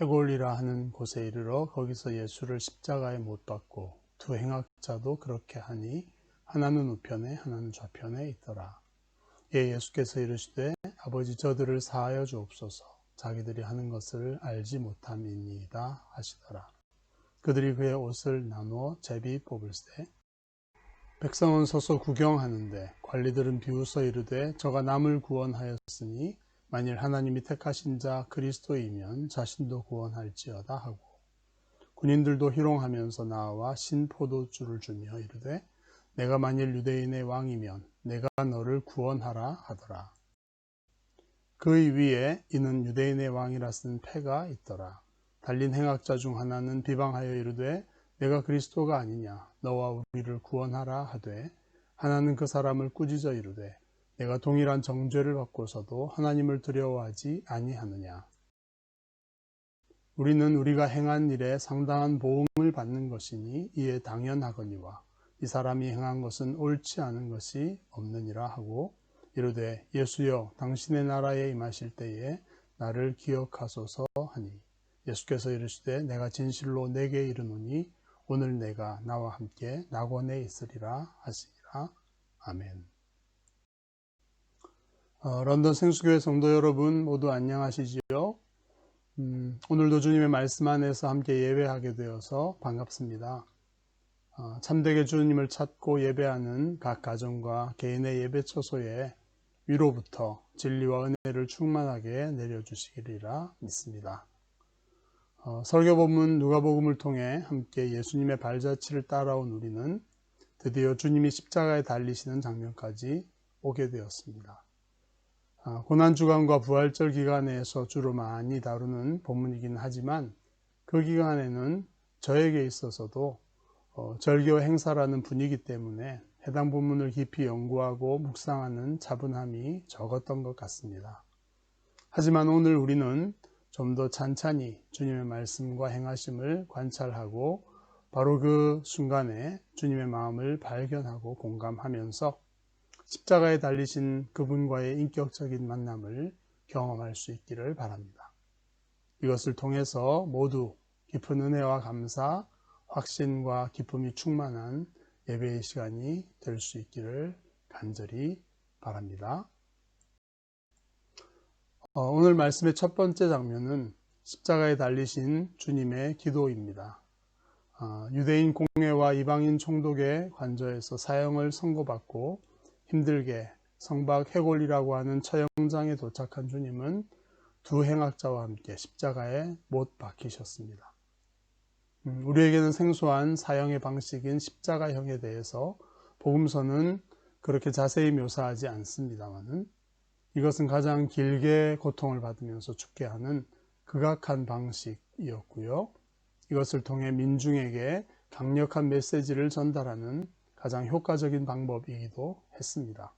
해골이라 하는 곳에 이르러 거기서 예수를 십자가에 못 박고 두 행악자도 그렇게 하니 하나는 우편에 하나는 좌편에 있더라. 예, 예수께서 이르시되 아버지 저들을 사하여 주옵소서. 자기들이 하는 것을 알지 못함이니이다 하시더라. 그들이 그의 옷을 나누어 제비 뽑을세. 백성은 서서 구경하는데 관리들은 비웃어 이르되 저가 남을 구원하였으니 만일 하나님이 택하신 자 그리스도이면 자신도 구원할지어다 하고, 군인들도 희롱하면서 나와 신포도주를 주며 이르되 내가 만일 유대인의 왕이면 내가 너를 구원하라 하더라. 그의 위에 이는 유대인의 왕이라 쓴 패가 있더라. 달린 행악자 중 하나는 비방하여 이르되 내가 그리스도가 아니냐 너와 우리를 구원하라 하되, 하나는 그 사람을 꾸짖어 이르되 내가 동일한 정죄를 받고서도 하나님을 두려워하지 아니하느냐. 우리는 우리가 행한 일에 상당한 보응을 받는 것이니 이에 당연하거니와 이 사람이 행한 것은 옳지 않은 것이 없느니라 하고 이르되 예수여 당신의 나라에 임하실 때에 나를 기억하소서 하니, 예수께서 이르시되 내가 진실로 내게 이르노니 오늘 내가 나와 함께 낙원에 있으리라 하시니라. 아멘. 런던 생수교회 성도 여러분 모두 안녕하시지요? 오늘도 주님의 말씀 안에서 함께 예배하게 되어서 반갑습니다. 참되게 주님을 찾고 예배하는 각 가정과 개인의 예배 처소에 위로부터 진리와 은혜를 충만하게 내려주시리라 믿습니다. 설교 본문 누가복음을 통해 함께 예수님의 발자취를 따라온 우리는 드디어 주님이 십자가에 달리시는 장면까지 오게 되었습니다. 고난주간과 부활절 기간에서 주로 많이 다루는 본문이긴 하지만 그 기간에는 저에게 있어서도 절교 행사라는 분위기 때문에 해당 본문을 깊이 연구하고 묵상하는 차분함이 적었던 것 같습니다. 하지만 오늘 우리는 좀 더 찬찬히 주님의 말씀과 행하심을 관찰하고 바로 그 순간에 주님의 마음을 발견하고 공감하면서 십자가에 달리신 그분과의 인격적인 만남을 경험할 수 있기를 바랍니다. 이것을 통해서 모두 깊은 은혜와 감사, 확신과 기쁨이 충만한 예배의 시간이 될 수 있기를 간절히 바랍니다. 오늘 말씀의 첫 번째 장면은 십자가에 달리신 주님의 기도입니다. 유대인 공회와 이방인 총독의 관저에서 사형을 선고받고 힘들게 성박 해골이라고 하는 처형장에 도착한 주님은 두 행악자와 함께 십자가에 못 박히셨습니다. 우리에게는 생소한 사형의 방식인 십자가형에 대해서 복음서는 그렇게 자세히 묘사하지 않습니다만은 이것은 가장 길게 고통을 받으면서 죽게 하는 극악한 방식이었고요. 이것을 통해 민중에게 강력한 메시지를 전달하는 가장 효과적인 방법이기도 했습니다.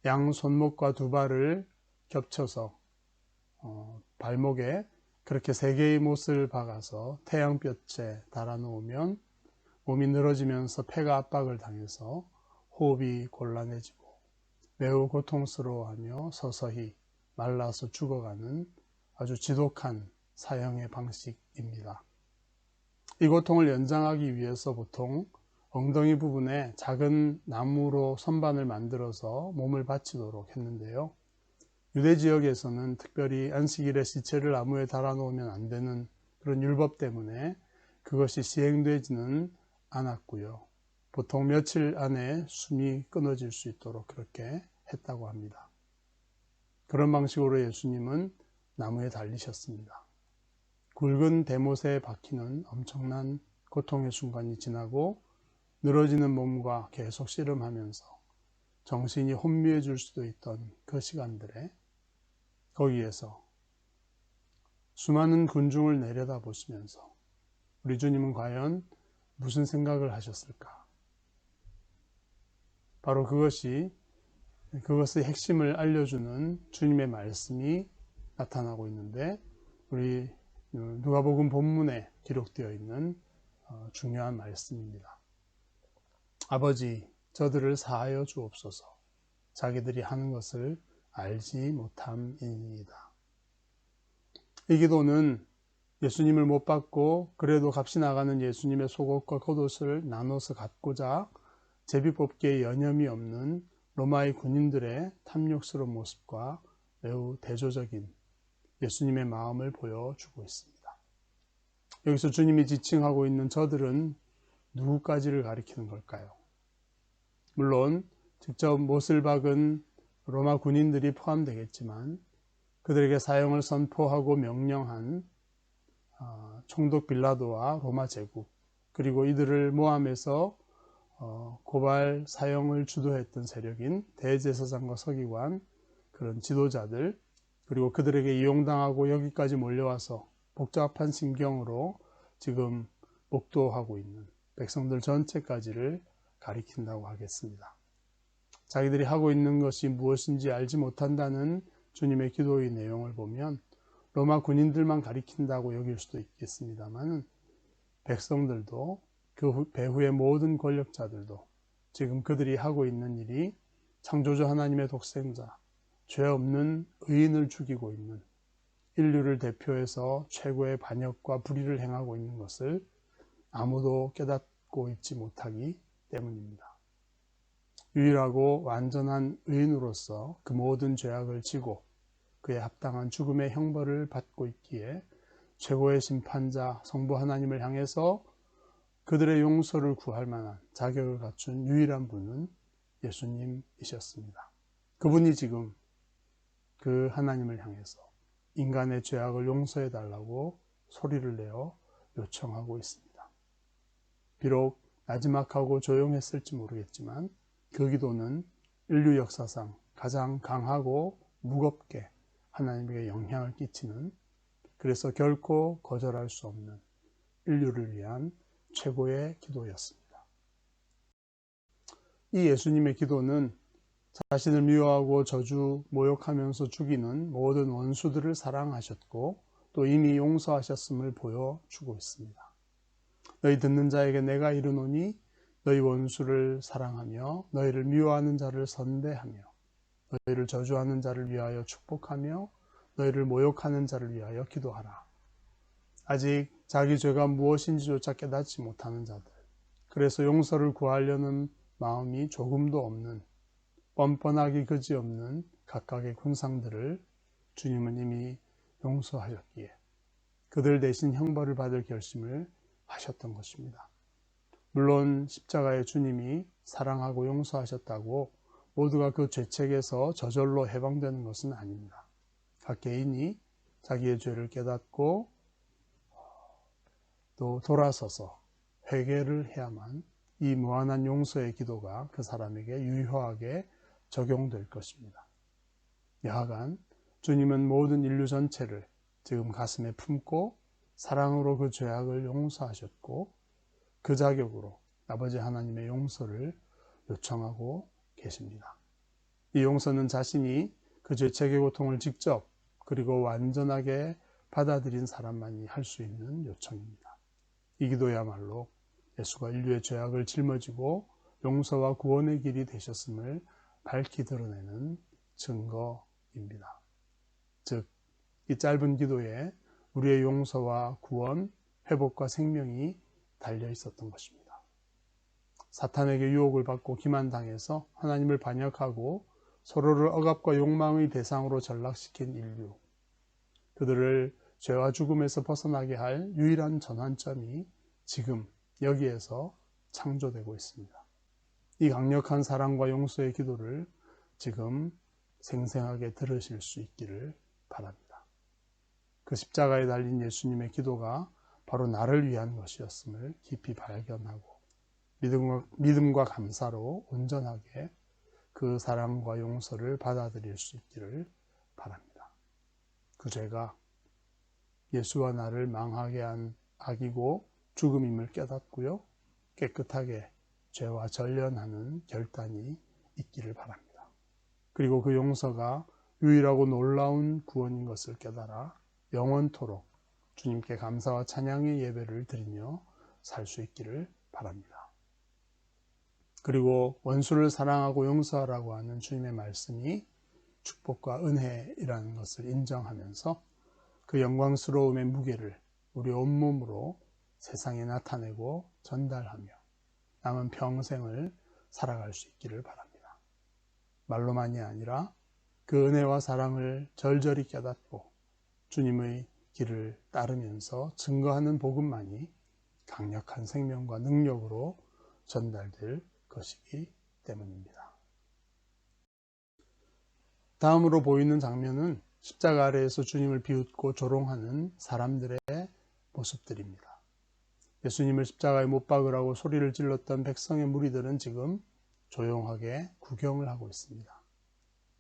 양 손목과 두 발을 겹쳐서 발목에 그렇게 세 개의 못을 박아서 태양볕에 달아놓으면 몸이 늘어지면서 폐가 압박을 당해서 호흡이 곤란해지고 매우 고통스러워하며 서서히 말라서 죽어가는 아주 지독한 사형의 방식입니다. 이 고통을 연장하기 위해서 보통 엉덩이 부분에 작은 나무로 선반을 만들어서 몸을 받치도록 했는데요. 유대 지역에서는 특별히 안식일에 시체를 나무에 달아놓으면 안 되는 그런 율법 때문에 그것이 시행되지는 않았고요. 보통 며칠 안에 숨이 끊어질 수 있도록 그렇게 했다고 합니다. 그런 방식으로 예수님은 나무에 달리셨습니다. 굵은 대못에 박히는 엄청난 고통의 순간이 지나고 늘어지는 몸과 계속 씨름하면서 정신이 혼미해질 수도 있던 그 시간들에 거기에서 수많은 군중을 내려다보시면서 우리 주님은 과연 무슨 생각을 하셨을까? 바로 그것의 핵심을 알려주는 주님의 말씀이 나타나고 있는데 우리 누가복음 본문에 기록되어 있는 중요한 말씀입니다. 아버지 저들을 사하여 주옵소서. 자기들이 하는 것을 알지 못함이니이다. 이 기도는 예수님을 못 받고 그래도 값이 나가는 예수님의 속옷과 겉옷을 나눠서 갖고자 제비뽑기에 여념이 없는 로마의 군인들의 탐욕스러운 모습과 매우 대조적인 예수님의 마음을 보여주고 있습니다. 여기서 주님이 지칭하고 있는 저들은 누구까지를 가리키는 걸까요? 물론 직접 못을 박은 로마 군인들이 포함되겠지만 그들에게 사형을 선포하고 명령한 총독 빌라도와 로마 제국, 그리고 이들을 모함해서 고발 사형을 주도했던 세력인 대제사장과 서기관, 그런 지도자들, 그리고 그들에게 이용당하고 여기까지 몰려와서 복잡한 심경으로 지금 목도하고 있는 백성들 전체까지를 가리킨다고 하겠습니다. 자기들이 하고 있는 것이 무엇인지 알지 못한다는 주님의 기도의 내용을 보면 로마 군인들만 가리킨다고 여길 수도 있겠습니다만 백성들도 그 배후의 모든 권력자들도 지금 그들이 하고 있는 일이 창조주 하나님의 독생자, 죄 없는 의인을 죽이고 있는 인류를 대표해서 최고의 반역과 불의를 행하고 있는 것을 아무도 깨닫고 있지 못하기 때문입니다. 유일하고 완전한 의인으로서 그 모든 죄악을 지고 그에 합당한 죽음의 형벌을 받고 있기에 최고의 심판자 성부 하나님을 향해서 그들의 용서를 구할 만한 자격을 갖춘 유일한 분은 예수님이셨습니다. 그분이 지금 그 하나님을 향해서 인간의 죄악을 용서해 달라고 소리를 내어 요청하고 있습니다. 비록 나지막하고 조용했을지 모르겠지만 그 기도는 인류 역사상 가장 강하고 무겁게 하나님에게 영향을 끼치는, 그래서 결코 거절할 수 없는 인류를 위한 최고의 기도였습니다. 이 예수님의 기도는 자신을 미워하고 저주 모욕하면서 죽이는 모든 원수들을 사랑하셨고 또 이미 용서하셨음을 보여주고 있습니다. 너희 듣는 자에게 내가 이르노니 너희 원수를 사랑하며 너희를 미워하는 자를 선대하며 너희를 저주하는 자를 위하여 축복하며 너희를 모욕하는 자를 위하여 기도하라. 아직 자기 죄가 무엇인지조차 깨닫지 못하는 자들, 그래서 용서를 구하려는 마음이 조금도 없는, 뻔뻔하기 그지없는 각각의 군상들을 주님은 이미 용서하셨기에 그들 대신 형벌을 받을 결심을 하셨던 것입니다. 물론 십자가의 주님이 사랑하고 용서하셨다고 모두가 그 죄책에서 저절로 해방되는 것은 아닙니다. 각 개인이 자기의 죄를 깨닫고 또 돌아서서 회개를 해야만 이 무한한 용서의 기도가 그 사람에게 유효하게 적용될 것입니다. 여하간 주님은 모든 인류 전체를 지금 가슴에 품고 사랑으로 그 죄악을 용서하셨고 그 자격으로 아버지 하나님의 용서를 요청하고 계십니다. 이 용서는 자신이 그 죄책의 고통을 직접 그리고 완전하게 받아들인 사람만이 할 수 있는 요청입니다. 이 기도야말로 예수가 인류의 죄악을 짊어지고 용서와 구원의 길이 되셨음을 밝히 드러내는 증거입니다. 즉, 이 짧은 기도에 우리의 용서와 구원, 회복과 생명이 달려 있었던 것입니다. 사탄에게 유혹을 받고 기만당해서 하나님을 반역하고 서로를 억압과 욕망의 대상으로 전락시킨 인류, 그들을 죄와 죽음에서 벗어나게 할 유일한 전환점이 지금 여기에서 창조되고 있습니다. 이 강력한 사랑과 용서의 기도를 지금 생생하게 들으실 수 있기를 바랍니다. 그 십자가에 달린 예수님의 기도가 바로 나를 위한 것이었음을 깊이 발견하고 믿음과 감사로 온전하게 그 사랑과 용서를 받아들일 수 있기를 바랍니다. 그 죄가 예수와 나를 망하게 한 악이고 죽음임을 깨닫고요, 깨끗하게 죄와 전련하는 결단이 있기를 바랍니다. 그리고 그 용서가 유일하고 놀라운 구원인 것을 깨달아 영원토록 주님께 감사와 찬양의 예배를 드리며 살 수 있기를 바랍니다. 그리고 원수를 사랑하고 용서하라고 하는 주님의 말씀이 축복과 은혜이라는 것을 인정하면서 그 영광스러움의 무게를 우리 온몸으로 세상에 나타내고 전달하며 남은 평생을 살아갈 수 있기를 바랍니다. 말로만이 아니라 그 은혜와 사랑을 절절히 깨닫고 주님의 길을 따르면서 증거하는 복음만이 강력한 생명과 능력으로 전달될 것이기 때문입니다. 다음으로 보이는 장면은 십자가 아래에서 주님을 비웃고 조롱하는 사람들의 모습들입니다. 예수님을 십자가에 못 박으라고 소리를 질렀던 백성의 무리들은 지금 조용하게 구경을 하고 있습니다.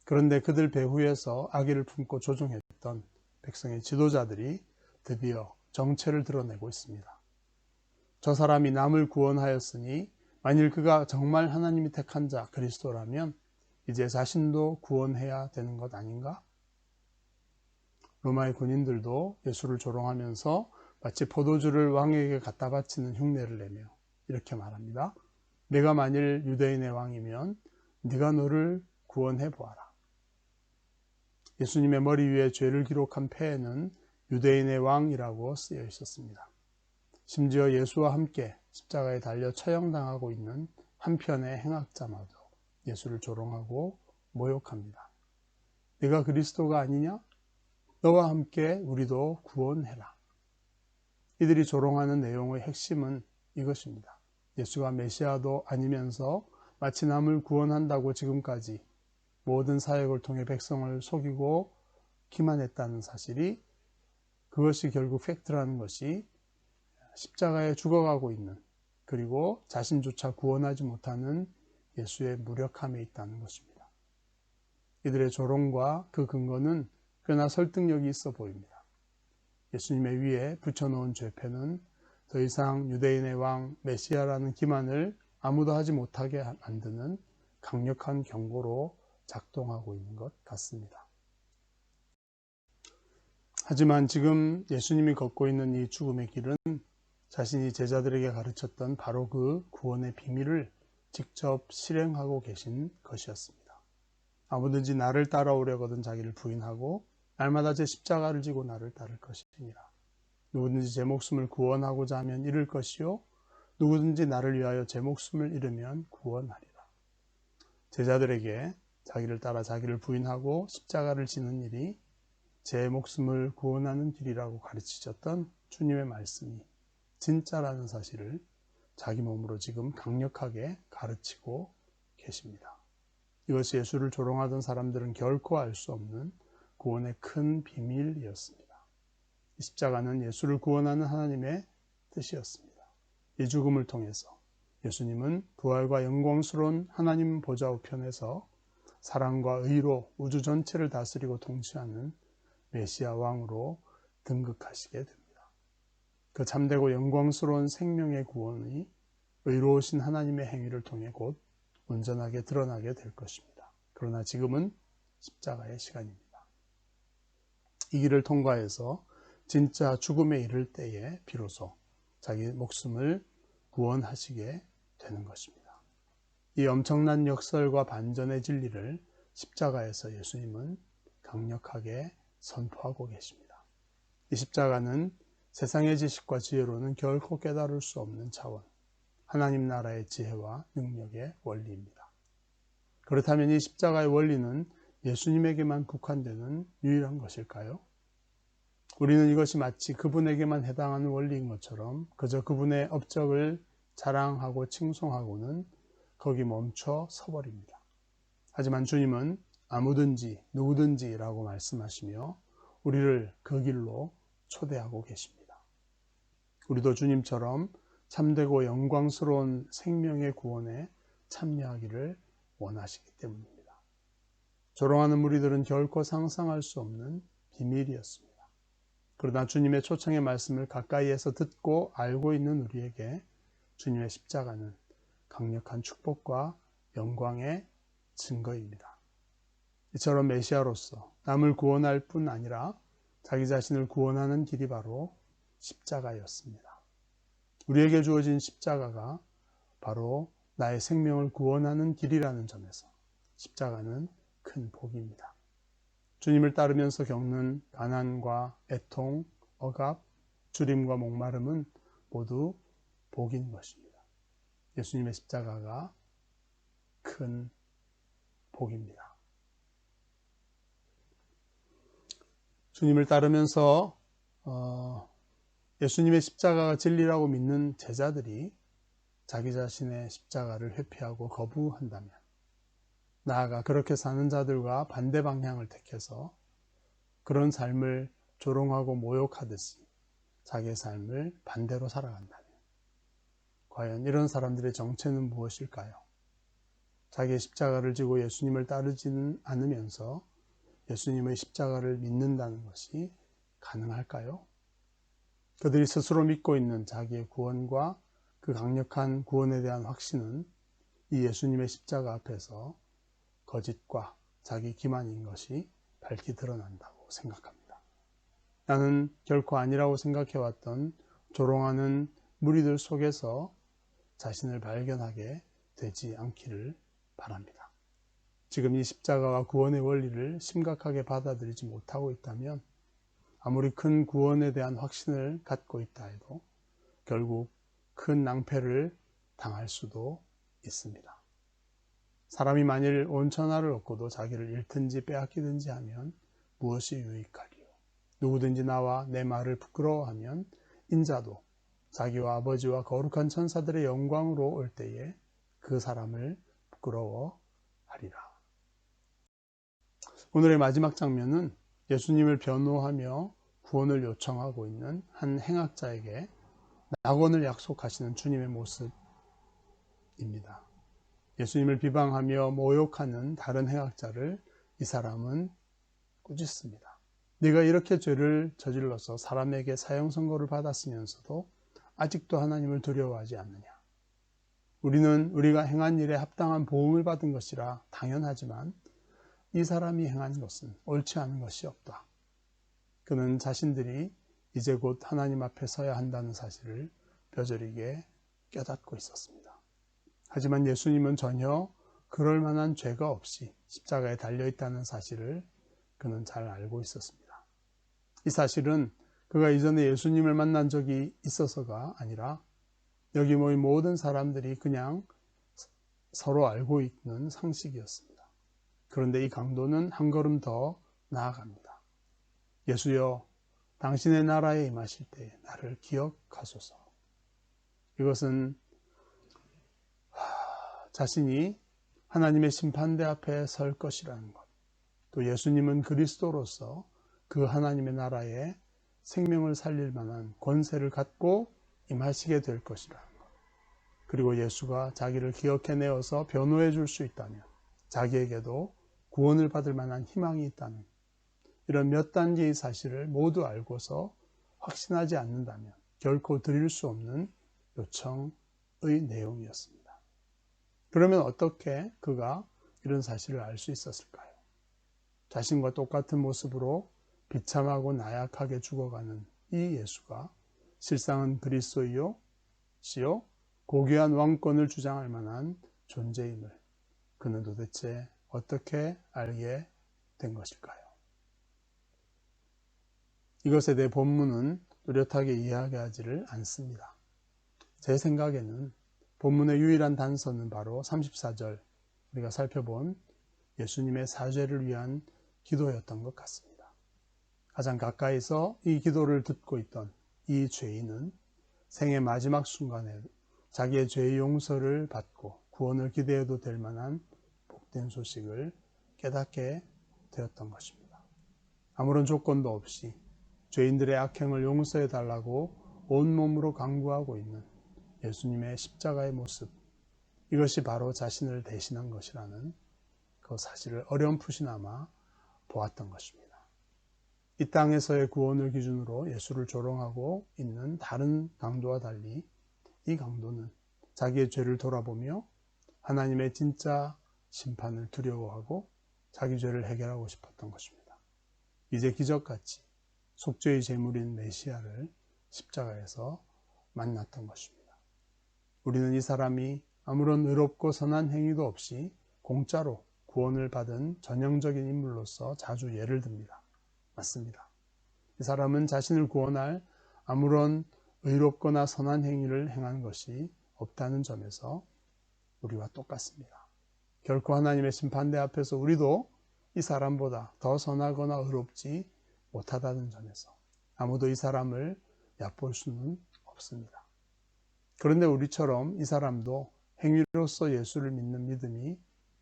그런데 그들 배후에서 악의를 품고 조종했던 백성의 지도자들이 드디어 정체를 드러내고 있습니다. 저 사람이 남을 구원하였으니 만일 그가 정말 하나님이 택한 자 그리스도라면 이제 자신도 구원해야 되는 것 아닌가? 로마의 군인들도 예수를 조롱하면서 마치 포도주를 왕에게 갖다 바치는 흉내를 내며 이렇게 말합니다. 내가 만일 유대인의 왕이면 네가 너를 구원해 보아라. 예수님의 머리 위에 죄를 기록한 패에는 유대인의 왕이라고 쓰여 있었습니다. 심지어 예수와 함께 십자가에 달려 처형당하고 있는 한편의 행악자마저 예수를 조롱하고 모욕합니다. 네가 그리스도가 아니냐? 너와 함께 우리도 구원해라. 이들이 조롱하는 내용의 핵심은 이것입니다. 예수가 메시아도 아니면서 마치 남을 구원한다고 지금까지 모든 사역을 통해 백성을 속이고 기만했다는 사실이, 그것이 결국 팩트라는 것이 십자가에 죽어가고 있는, 그리고 자신조차 구원하지 못하는 예수의 무력함에 있다는 것입니다. 이들의 조롱과 그 근거는 꽤나 설득력이 있어 보입니다. 예수님의 위에 붙여놓은 죄패는 더 이상 유대인의 왕 메시아라는 기만을 아무도 하지 못하게 만드는 강력한 경고로 작동하고 있는 것 같습니다. 하지만 지금 예수님이 걷고 있는 이 죽음의 길은 자신이 제자들에게 가르쳤던 바로 그 구원의 비밀을 직접 실행하고 계신 것이었습니다. 아무든지 나를 따라오려거든 자기를 부인하고 날마다 제 십자가를 지고 나를 따를 것이니라. 누구든지 제 목숨을 구원하고자 하면 잃을 것이요 누구든지 나를 위하여 제 목숨을 잃으면 구원하리라. 제자들에게 자기를 따라 자기를 부인하고 십자가를 지는 일이 제 목숨을 구원하는 길이라고 가르치셨던 주님의 말씀이 진짜라는 사실을 자기 몸으로 지금 강력하게 가르치고 계십니다. 이것이 예수를 조롱하던 사람들은 결코 알 수 없는 구원의 큰 비밀이었습니다. 이 십자가는 예수를 구원하는 하나님의 뜻이었습니다. 이 죽음을 통해서 예수님은 부활과 영광스러운 하나님 보좌 우편에서 사랑과 의로 우주 전체를 다스리고 통치하는 메시아 왕으로 등극하시게 됩니다. 그 참되고 영광스러운 생명의 구원이 의로우신 하나님의 행위를 통해 곧 온전하게 드러나게 될 것입니다. 그러나 지금은 십자가의 시간입니다. 이 길을 통과해서 진짜 죽음에 이를 때에 비로소 자기 목숨을 구원하시게 되는 것입니다. 이 엄청난 역설과 반전의 진리를 십자가에서 예수님은 강력하게 선포하고 계십니다. 이 십자가는 세상의 지식과 지혜로는 결코 깨달을 수 없는 차원, 하나님 나라의 지혜와 능력의 원리입니다. 그렇다면 이 십자가의 원리는 예수님에게만 국한되는 유일한 것일까요? 우리는 이것이 마치 그분에게만 해당하는 원리인 것처럼 그저 그분의 업적을 자랑하고 칭송하고는 거기 멈춰 서버립니다. 하지만 주님은 아무든지 누구든지라고 말씀하시며 우리를 그 길로 초대하고 계십니다. 우리도 주님처럼 참되고 영광스러운 생명의 구원에 참여하기를 원하시기 때문입니다. 조롱하는 무리들은 결코 상상할 수 없는 비밀이었습니다. 그러나 주님의 초청의 말씀을 가까이에서 듣고 알고 있는 우리에게 주님의 십자가는 강력한 축복과 영광의 증거입니다. 이처럼 메시아로서 남을 구원할 뿐 아니라 자기 자신을 구원하는 길이 바로 십자가였습니다. 우리에게 주어진 십자가가 바로 나의 생명을 구원하는 길이라는 점에서 십자가는 큰 복입니다. 주님을 따르면서 겪는 가난과 애통, 억압, 주림과 목마름은 모두 복인 것입니다. 예수님의 십자가가 큰 복입니다. 주님을 따르면서 예수님의 십자가가 진리라고 믿는 제자들이 자기 자신의 십자가를 회피하고 거부한다면, 나아가 그렇게 사는 자들과 반대 방향을 택해서 그런 삶을 조롱하고 모욕하듯이 자기의 삶을 반대로 살아간다면, 과연 이런 사람들의 정체는 무엇일까요? 자기의 십자가를 지고 예수님을 따르지는 않으면서 예수님의 십자가를 믿는다는 것이 가능할까요? 그들이 스스로 믿고 있는 자기의 구원과 그 강력한 구원에 대한 확신은 이 예수님의 십자가 앞에서 거짓과 자기 기만인 것이 밝히 드러난다고 생각합니다. 나는 결코 아니라고 생각해왔던 조롱하는 무리들 속에서 자신을 발견하게 되지 않기를 바랍니다. 지금 이 십자가와 구원의 원리를 심각하게 받아들이지 못하고 있다면, 아무리 큰 구원에 대한 확신을 갖고 있다 해도 결국 큰 낭패를 당할 수도 있습니다. 사람이 만일 온 천하를 얻고도 자기를 잃든지 빼앗기든지 하면 무엇이 유익하리요? 누구든지 나와 내 말을 부끄러워하면 인자도 자기와 아버지와 거룩한 천사들의 영광으로 올 때에 그 사람을 부끄러워하리라. 오늘의 마지막 장면은 예수님을 변호하며 구원을 요청하고 있는 한 행악자에게 낙원을 약속하시는 주님의 모습입니다. 예수님을 비방하며 모욕하는 다른 행악자를 이 사람은 꾸짖습니다. 네가 이렇게 죄를 저질러서 사람에게 사형 선고를 받았으면서도 아직도 하나님을 두려워하지 않느냐? 우리는 우리가 행한 일에 합당한 보응을 받은 것이라 당연하지만 이 사람이 행한 것은 옳지 않은 것이 없다. 그는 자신들이 이제 곧 하나님 앞에 서야 한다는 사실을 뼈저리게 깨닫고 있었습니다. 하지만 예수님은 전혀 그럴 만한 죄가 없이 십자가에 달려있다는 사실을 그는 잘 알고 있었습니다. 이 사실은 그가 이전에 예수님을 만난 적이 있어서가 아니라 여기 모인 모든 사람들이 그냥 서로 알고 있는 상식이었습니다. 그런데 이 강도는 한 걸음 더 나아갑니다. 예수여, 당신의 나라에 임하실 때 나를 기억하소서. 이것은 자신이 하나님의 심판대 앞에 설 것이라는 것, 또 예수님은 그리스도로서 그 하나님의 나라에 생명을 살릴 만한 권세를 갖고 임하시게 될 것이라는 것, 그리고 예수가 자기를 기억해내어서 변호해 줄 수 있다면 자기에게도 구원을 받을 만한 희망이 있다는 이런 몇 단계의 사실을 모두 알고서 확신하지 않는다면 결코 드릴 수 없는 요청의 내용이었습니다. 그러면 어떻게 그가 이런 사실을 알 수 있었을까요? 자신과 똑같은 모습으로 비참하고 나약하게 죽어가는 이 예수가 실상은 그리스도이요 시요 고귀한 왕권을 주장할 만한 존재임을 그는 도대체 어떻게 알게 된 것일까요? 이것에 대해 본문은 뚜렷하게 이야기하지를 않습니다. 제 생각에는 본문의 유일한 단서는 바로 34절, 우리가 살펴본 예수님의 사죄를 위한 기도였던 것 같습니다. 가장 가까이서 이 기도를 듣고 있던 이 죄인은 생의 마지막 순간에 자기의 죄의 용서를 받고 구원을 기대해도 될 만한 복된 소식을 깨닫게 되었던 것입니다. 아무런 조건도 없이 죄인들의 악행을 용서해 달라고 온몸으로 간구하고 있는 예수님의 십자가의 모습, 이것이 바로 자신을 대신한 것이라는 그 사실을 어렴풋이나마 보았던 것입니다. 이 땅에서의 구원을 기준으로 예수를 조롱하고 있는 다른 강도와 달리 이 강도는 자기의 죄를 돌아보며 하나님의 진짜 심판을 두려워하고 자기 죄를 해결하고 싶었던 것입니다. 이제 기적같이 속죄의 제물인 메시아를 십자가에서 만났던 것입니다. 우리는 이 사람이 아무런 의롭고 선한 행위도 없이 공짜로 구원을 받은 전형적인 인물로서 자주 예를 듭니다. 맞습니다. 이 사람은 자신을 구원할 아무런 의롭거나 선한 행위를 행한 것이 없다는 점에서 우리와 똑같습니다. 결코 하나님의 심판대 앞에서 우리도 이 사람보다 더 선하거나 의롭지 못하다는 점에서 아무도 이 사람을 얕볼 수는 없습니다. 그런데 우리처럼 이 사람도 행위로서 예수를 믿는 믿음이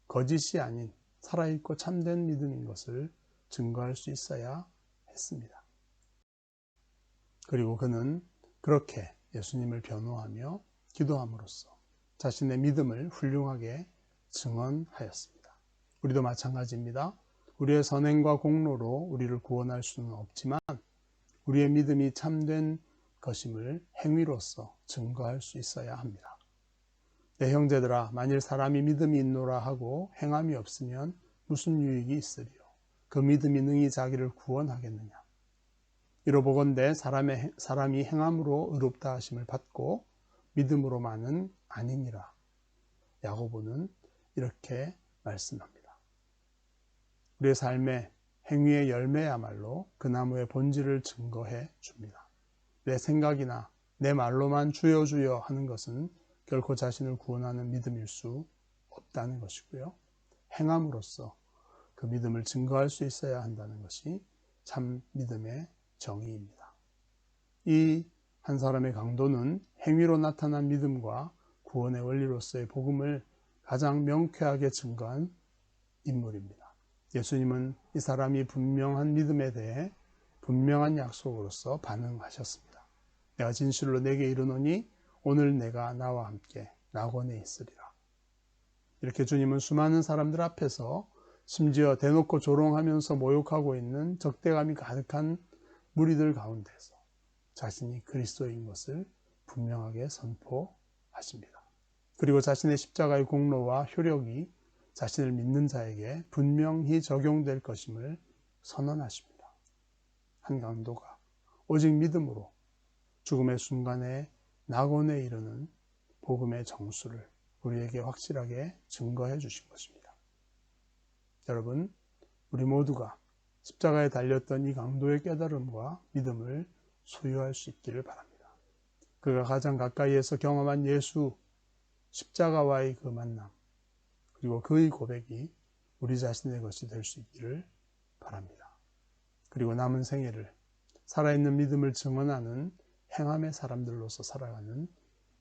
거짓이 아닌 살아있고 참된 믿음인 것을 증거할 수 있어야 했습니다. 그리고 그는 그렇게 예수님을 변호하며 기도함으로써 자신의 믿음을 훌륭하게 증언하였습니다. 우리도 마찬가지입니다. 우리의 선행과 공로로 우리를 구원할 수는 없지만 우리의 믿음이 참된 것임을 행위로서 증거할 수 있어야 합니다. 내 형제들아, 만일 사람이 믿음이 있노라 하고 행함이 없으면 무슨 유익이 있으리요? 그 믿음이 능히 자기를 구원하겠느냐? 이로보건대 사람이 행함으로 의롭다 하심을 받고 믿음으로만은 아니니라. 야고보는 이렇게 말씀합니다. 우리의 삶의 행위의 열매야말로 그 나무의 본질을 증거해 줍니다. 내 생각이나 내 말로만 주여 주여 하는 것은 결코 자신을 구원하는 믿음일 수 없다는 것이고요. 행함으로써 그 믿음을 증거할 수 있어야 한다는 것이 참 믿음의 정의입니다. 이 한 사람의 강도는 행위로 나타난 믿음과 구원의 원리로서의 복음을 가장 명쾌하게 증거한 인물입니다. 예수님은 이 사람이 분명한 믿음에 대해 분명한 약속으로서 반응하셨습니다. 내가 진실로 내게 이르노니 오늘 내가 나와 함께 낙원에 있으리라. 이렇게 주님은 수많은 사람들 앞에서 심지어 대놓고 조롱하면서 모욕하고 있는 적대감이 가득한 무리들 가운데서 자신이 그리스도인 것을 분명하게 선포하십니다. 그리고 자신의 십자가의 공로와 효력이 자신을 믿는 자에게 분명히 적용될 것임을 선언하십니다. 한 강도가 오직 믿음으로 죽음의 순간에 낙원에 이르는 복음의 정수를 우리에게 확실하게 증거해 주신 것입니다. 여러분, 우리 모두가 십자가에 달렸던 이 강도의 깨달음과 믿음을 소유할 수 있기를 바랍니다. 그가 가장 가까이에서 경험한 예수, 십자가와의 그 만남, 그리고 그의 고백이 우리 자신의 것이 될 수 있기를 바랍니다. 그리고 남은 생애를 살아있는 믿음을 증언하는 행함의 사람들로서 살아가는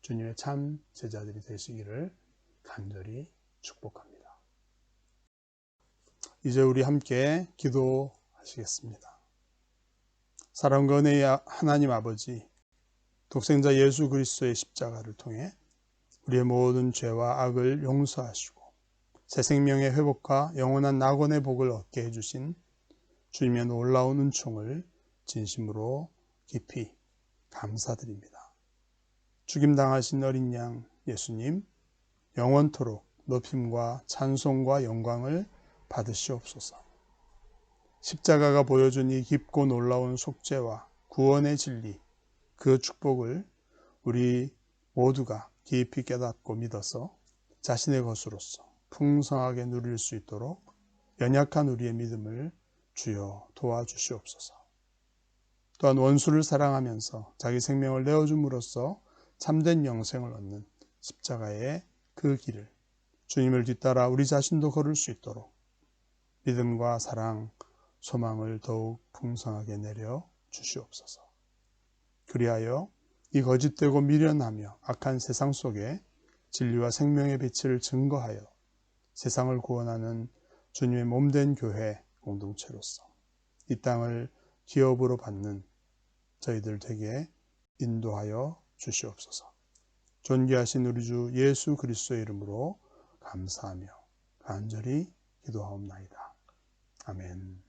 주님의 참 제자들이 되시기를 간절히 축복합니다. 이제 우리 함께 기도하시겠습니다. 사랑과 은혜의 하나님 아버지, 독생자 예수 그리스도의 십자가를 통해 우리의 모든 죄와 악을 용서하시고 새 생명의 회복과 영원한 낙원의 복을 얻게 해주신 주님의 놀라운 은총을 진심으로 깊이 감사드립니다. 죽임당하신 어린 양 예수님, 영원토록 높임과 찬송과 영광을 받으시옵소서. 십자가가 보여준 이 깊고 놀라운 속죄와 구원의 진리, 그 축복을 우리 모두가 깊이 깨닫고 믿어서 자신의 것으로서 풍성하게 누릴 수 있도록 연약한 우리의 믿음을 주여 도와주시옵소서. 또한 원수를 사랑하면서 자기 생명을 내어줌으로써 참된 영생을 얻는 십자가의 그 길을 주님을 뒤따라 우리 자신도 걸을 수 있도록 믿음과 사랑, 소망을 더욱 풍성하게 내려 주시옵소서. 그리하여 이 거짓되고 미련하며 악한 세상 속에 진리와 생명의 빛을 증거하여 세상을 구원하는 주님의 몸된 교회 공동체로서 이 땅을 기업으로 받는 저희들 되게 인도하여 주시옵소서. 존귀하신 우리 주 예수 그리스도의 이름으로 감사하며 간절히 기도하옵나이다. 아멘.